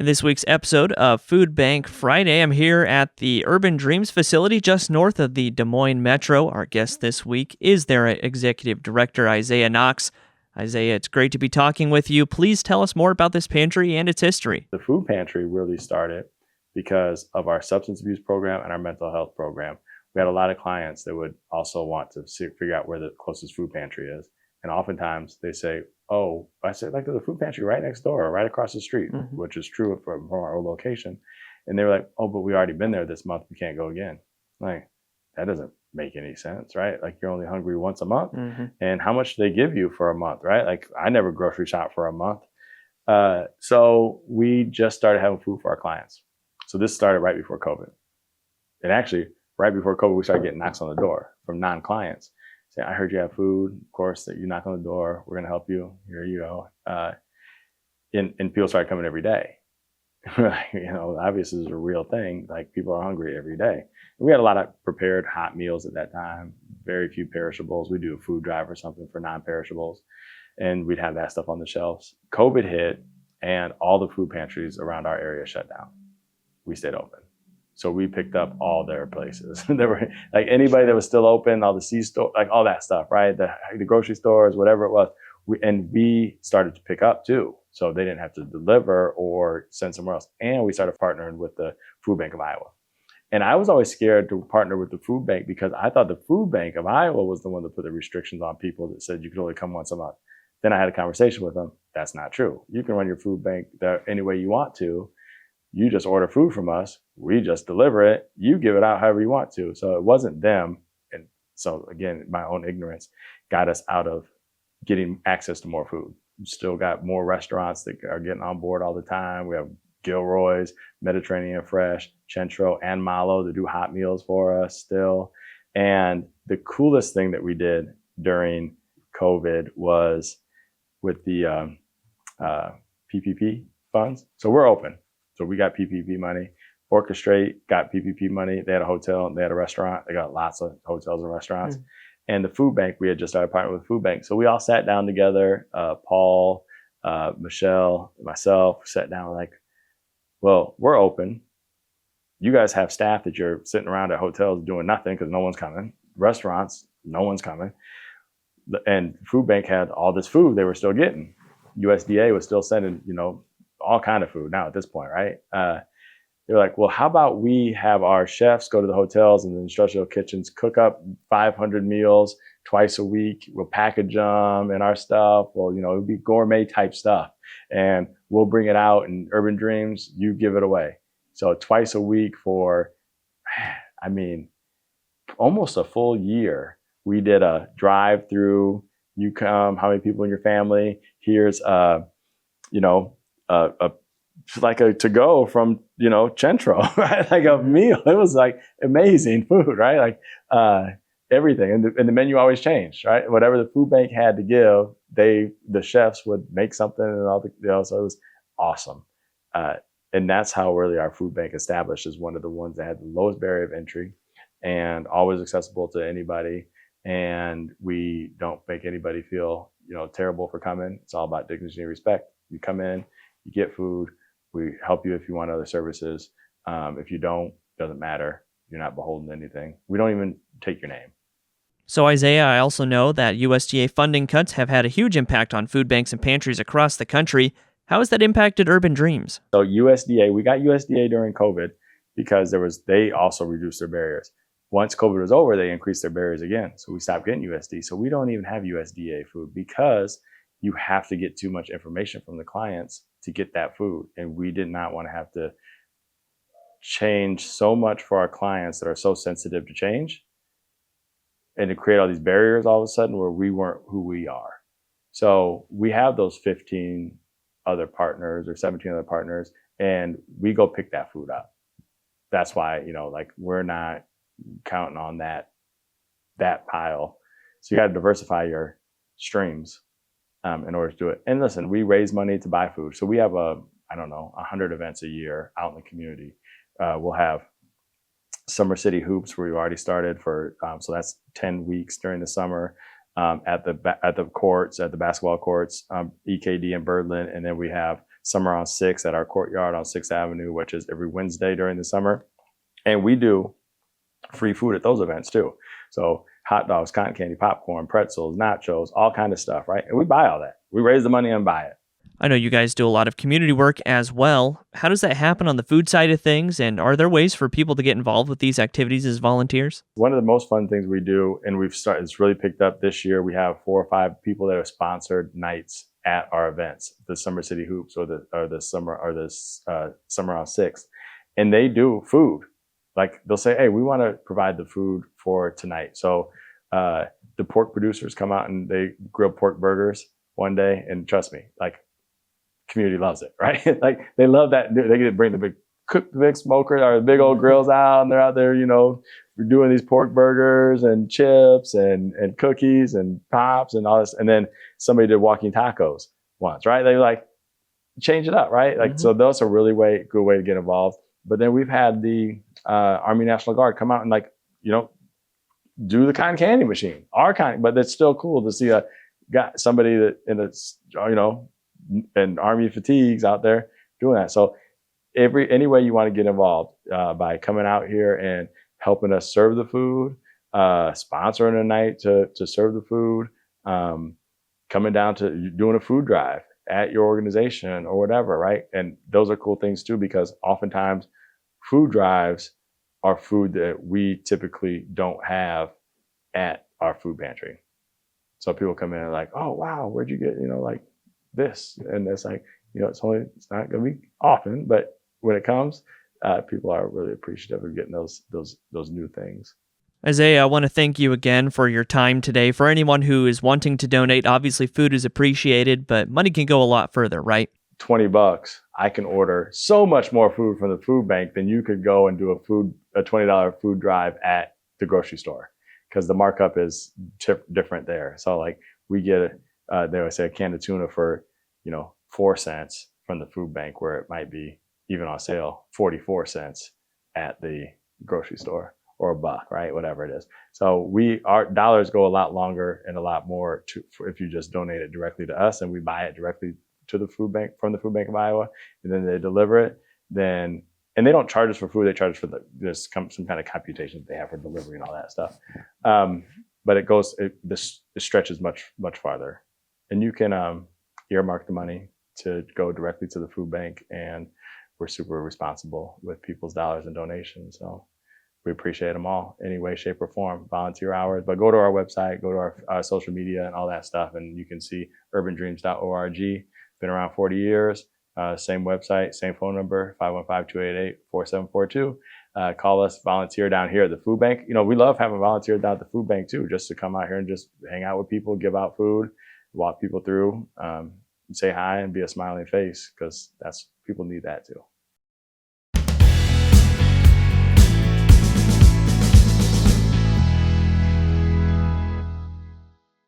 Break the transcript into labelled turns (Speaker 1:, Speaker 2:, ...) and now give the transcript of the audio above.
Speaker 1: In this week's episode of Food Bank Friday, I'm here at the Urban Dreams facility just north of the Des Moines Metro. Our guest this week is their executive director, Isaiah Knox. Isaiah, it's great to be talking with you. Please tell us more about this pantry and its history.
Speaker 2: The food pantry really started because of our substance abuse program and our mental health program. We had a lot of clients that would also want to figure out where the closest food pantry is. And oftentimes they say, oh, I said, like, there's a food pantry right next door or right across the street, which is true from our old location. And they were like, oh, but we already been there this month. We can't go again. Like, that doesn't make any sense, right? Like, you're only hungry once a month. And how much do they give you for a month, right? Like, I never grocery shop for a month. So we just started having food for our clients. So this started right before COVID. And actually, right before COVID, we started getting knocks on the door from non-clients. Say, I heard you have food. Of course, that you knock on the door. We're going to help you. Here you go. And people started coming every day. Obviously, this is a real thing. Like, people are hungry every day. And we had a lot of prepared hot meals at that time. Very few perishables. We do a food drive or something for non-perishables. And we'd have that stuff on the shelves. COVID hit, and all the food pantries around our area shut down. We stayed open. So we picked up all their places. There were, like, anybody that was still open, all the C-store, like all that stuff, right? The grocery stores, whatever it was. We started to pick up too. So they didn't have to deliver or send somewhere else. And we started partnering with the Food Bank of Iowa. And I was always scared to partner with the Food Bank because I thought the Food Bank of Iowa was the one that put the restrictions on people that said you could only come once a month. Then I had a conversation with them. That's not true. You can run your food bank any way you want to. You just order food from us. We just deliver it. You give it out however you want to. So it wasn't them. And so again, my own ignorance got us out of getting access to more food. We still got more restaurants that are getting on board all the time. We have Gilroy's, Mediterranean Fresh, Centro, and Malo to do hot meals for us still. And the coolest thing that we did during COVID was with the PPP funds. So we're open. So we got PPP money. Orchestrate got PPP money. They had a hotel, they had a restaurant. They got lots of hotels and restaurants. And the food bank, we had just started partnering with the food bank. So we all sat down together. Paul, Michelle, myself sat down like, well, we're open. You guys have staff that you're sitting around at hotels doing nothing because no one's coming. Restaurants, no one's coming. And food bank had all this food they were still getting. USDA was still sending, all kind of food now at this point, right? They're like, well, how about we have our chefs go to the hotels and the industrial kitchens, cook up 500 meals twice a week. We'll package them in our stuff. Well, it'll be gourmet type stuff. And we'll bring it out in Urban Dreams. You give it away. So twice a week for, almost a full year. We did a drive-through. You come, how many people in your family? Here's like a to-go from, Centro, right? Like a meal. It was like amazing food, right? Like everything. And the menu always changed, right? Whatever the food bank had to give, the chefs would make something and all so it was awesome. And that's how really our food bank established as one of the ones that had the lowest barrier of entry and always accessible to anybody. And we don't make anybody feel, terrible for coming. It's all about dignity and respect. You come in, you get food. We help you if you want other services. If you don't, doesn't matter. You're not beholden to anything. We don't even take your name.
Speaker 1: So Isaiah, I also know that USDA funding cuts have had a huge impact on food banks and pantries across the country. How has that impacted Urban Dreams?
Speaker 2: So USDA, we got USDA during COVID because they also reduced their barriers. Once COVID was over, they increased their barriers again. So we stopped getting USD. So we don't even have USDA food because you have to get too much information from the clients to get that food. And we did not want to have to change so much for our clients that are so sensitive to change and to create all these barriers all of a sudden where we weren't who we are. So we have those 15 other partners or 17 other partners, and we go pick that food up. That's why, we're not counting on that pile. So you got to diversify your streams in order to do it. And listen, we raise money to buy food. So we have 100 events a year out in the community. We'll have Summer City Hoops where we've already started for, so that's 10 weeks during the summer at the courts, at the basketball courts, EKD in Birdland. And then we have Summer on 6th at our courtyard on 6th Avenue, which is every Wednesday during the summer. And we do free food at those events too. So hot dogs, cotton candy, popcorn, pretzels, nachos, all kind of stuff, right? And we buy all that. We raise the money and buy it.
Speaker 1: I know you guys do a lot of community work as well. How does that happen on the food side of things? And are there ways for people to get involved with these activities as volunteers?
Speaker 2: One of the most fun things we do, and it's really picked up this year, we have 4 or 5 people that have sponsored nights at our events, the Summer City Hoops or the Summer on 6th. And they do food. Like they'll say, hey, we want to provide the food for tonight. So the pork producers come out and they grill pork burgers one day. And trust me, like community loves it, right? Like they love that. They get to bring the big smoker or the big old grills out, and they're out there, we're doing these pork burgers and chips and cookies and pops and all this. And then somebody did walking tacos once, right? They like change it up, right? Like, so those are really good way to get involved. But then we've had the Army National Guard come out and do the cotton candy machine, but it's still cool to see somebody that in Army fatigues out there doing that. So any way you want to get involved by coming out here and helping us serve the food, sponsoring a night to serve the food, coming down to doing a food drive at your organization or whatever, right? And those are cool things too, because oftentimes food drives are food that we typically don't have at our food pantry. So people come in and like, oh, wow, where'd you get, like this? And it's like, it's not going to be often, but when it comes, people are really appreciative of getting those new things.
Speaker 1: Isaiah, I want to thank you again for your time today. For anyone who is wanting to donate, obviously food is appreciated, but money can go a lot further, right?
Speaker 2: $20, I can order so much more food from the food bank than you could go and do a $20 food drive at the grocery store, because the markup is different there. So like we get they would say a can of tuna for 4 cents from the food bank, where it might be even on sale 44 cents at the grocery store, or $1, right? Whatever it is. So our dollars go a lot longer and a lot more if you just donate it directly to us and we buy it directly to the food bank from the Food Bank of Iowa, and then they deliver it. And they don't charge us for food; they charge us for there's some kind of computation that they have for delivery and all that stuff. But it stretches much farther, and you can earmark the money to go directly to the food bank, and we're super responsible with people's dollars and donations. So we appreciate them all, any way, shape, or form, volunteer hours. But go to our website, go to our social media and all that stuff, and you can see urbandreams.org. Been around 40 years. Same website, same phone number, 515-288-4742. Call us, volunteer down here at the food bank. We love having volunteers down at the food bank too, just to come out here and just hang out with people, give out food, walk people through, say hi and be a smiling face, because people need that too.